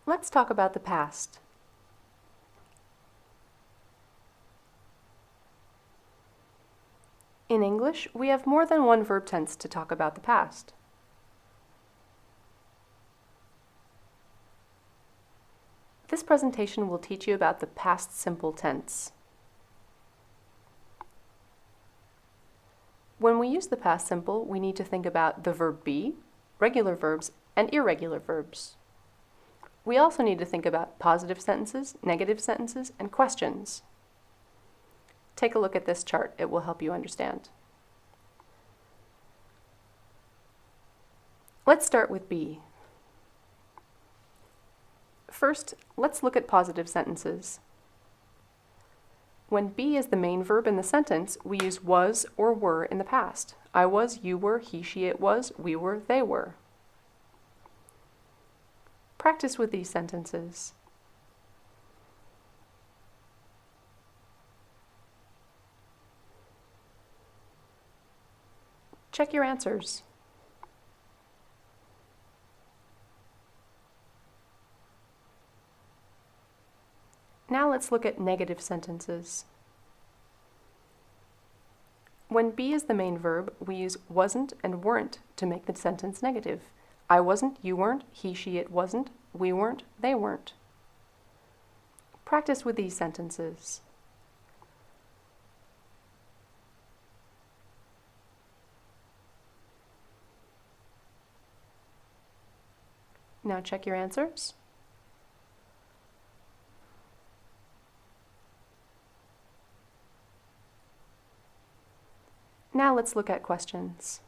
Let's talk about the past. In English, we have more than one verb tense to talk about the past. This presentation will teach you about the past simple tense. When we use the past simple, we need to think about the verb be, regular verbs, and irregular verbs. We also need to think about positive sentences, negative sentences, and questions. Take a look at this chart. It will help you understand. Let's start with be. First, let's look at positive sentences. When be is the main verb in the sentence, we use was or were in the past. I was, you were, he, she, it was, we were, they were. Practice with these sentences. Check your answers. Now let's look at negative sentences. When be is the main verb, we use wasn't and weren't to make the sentence negative. I wasn't, you weren't, he, she, it wasn't, we weren't, they weren't. Practice with these sentences. Now check your answers. Now let's look at questions.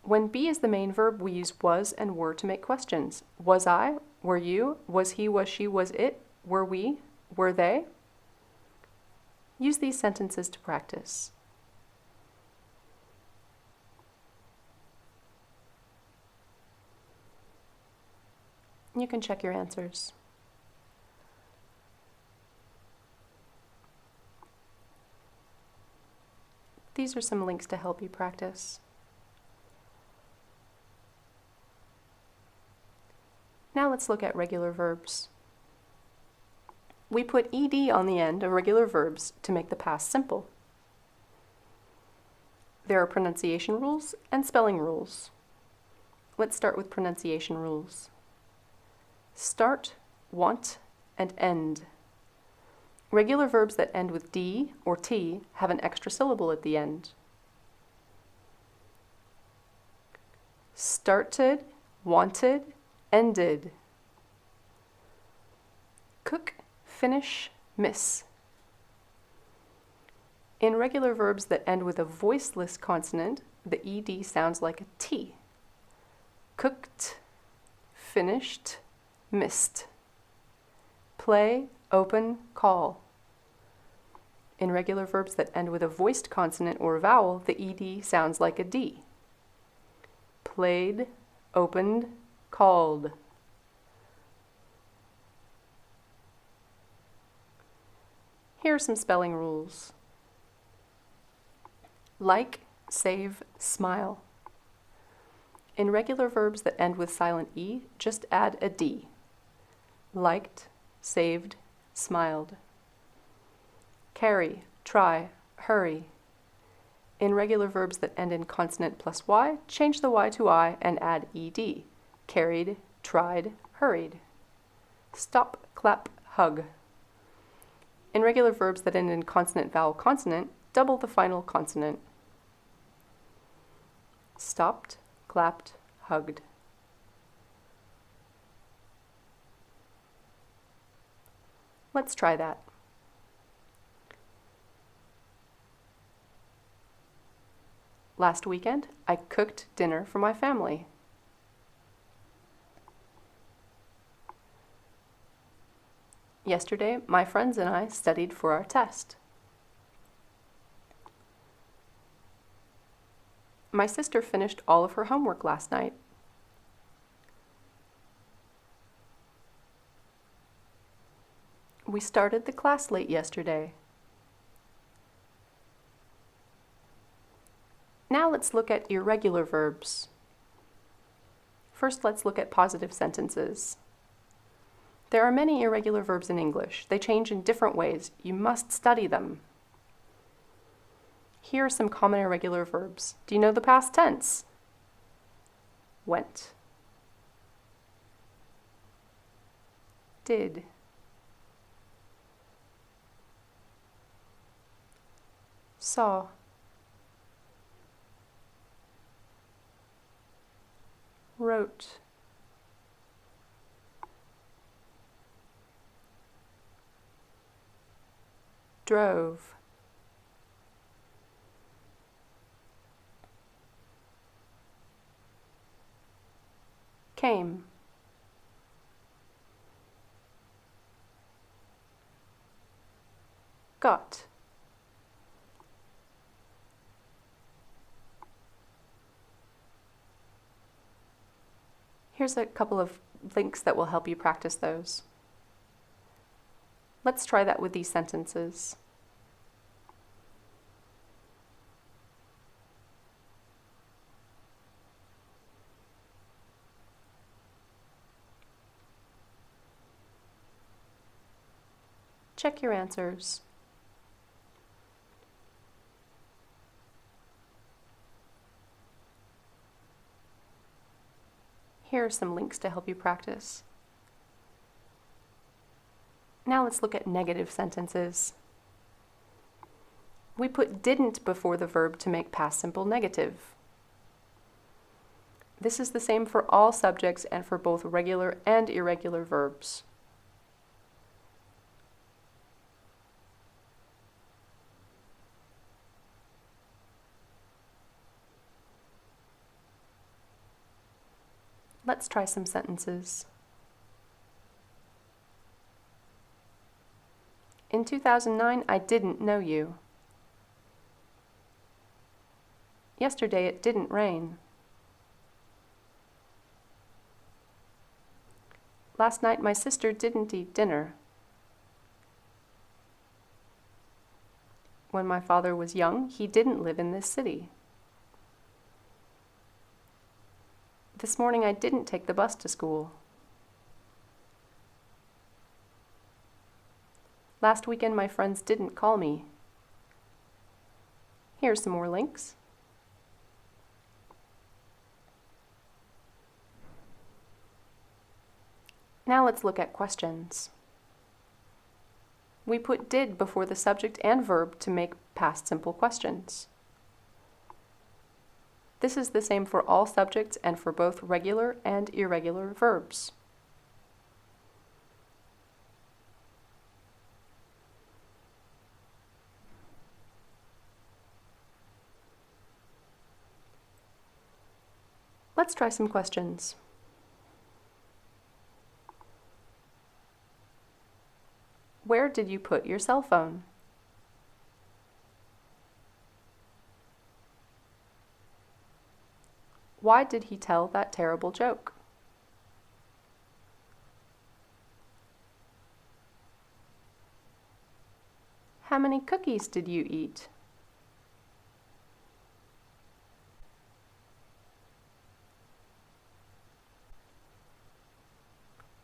When be is the main verb, we use was and were to make questions. Was I? Were you? Was he? Was she? Was it? Were we? Were they? Use these sentences to practice. You can check your answers. These are some links to help you practice. Now let's look at regular verbs. We put ed on the end of regular verbs to make the past simple. There are pronunciation rules and spelling rules. Let's start with pronunciation rules. Start, want, and end. Regular verbs that end with d or t have an extra syllable at the end. Started, wanted, ended. Cook, finish, miss. In regular verbs that end with a voiceless consonant, the ed sounds like a t. Cooked, finished, missed. Play, open, call. In regular verbs that end with a voiced consonant or vowel, the ed sounds like a d. Played, opened, called. Here are some spelling rules. Like, save, smile. In regular verbs that end with silent e, just add a d. Liked, saved, smiled. Carry, try, hurry. In regular verbs that end in consonant plus y, change the y to I and add ed. Carried, tried, hurried. Stop, clap, hug. In regular verbs that end in consonant vowel consonant, double the final consonant. Stopped, clapped, hugged. Let's try that. Last weekend, I cooked dinner for my family. Yesterday, my friends and I studied for our test. My sister finished all of her homework last night. We started the class late yesterday. Now let's look at irregular verbs. First, let's look at positive sentences. There are many irregular verbs in English. They change in different ways. You must study them. Here are some common irregular verbs. Do you know the past tense? Went. Did. Saw. Wrote. Drove. Came. Got. Here's a couple of links that will help you practice those. Let's try that with these sentences. Check your answers. Here are some links to help you practice. Now let's look at negative sentences. We put didn't before the verb to make past simple negative. This is the same for all subjects and for both regular and irregular verbs. Let's try some sentences. In 2009, I didn't know you. Yesterday it didn't rain. Last night my sister didn't eat dinner. When my father was young, he didn't live in this city. This morning I didn't take the bus to school. Last weekend my friends didn't call me. Here's some more links. Now let's look at questions. We put did before the subject and verb to make past simple questions. This is the same for all subjects and for both regular and irregular verbs. Let's try some questions. Where did you put your cell phone? Why did he tell that terrible joke? How many cookies did you eat?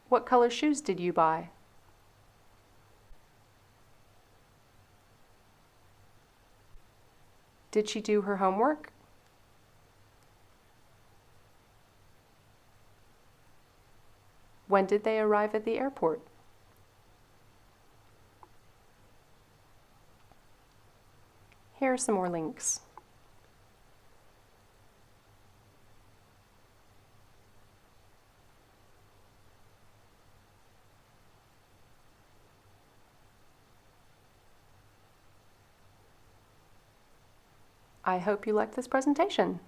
What color shoes did you buy? Did she do her homework? When did they arrive at the airport? Here are some more links. I hope you liked this presentation.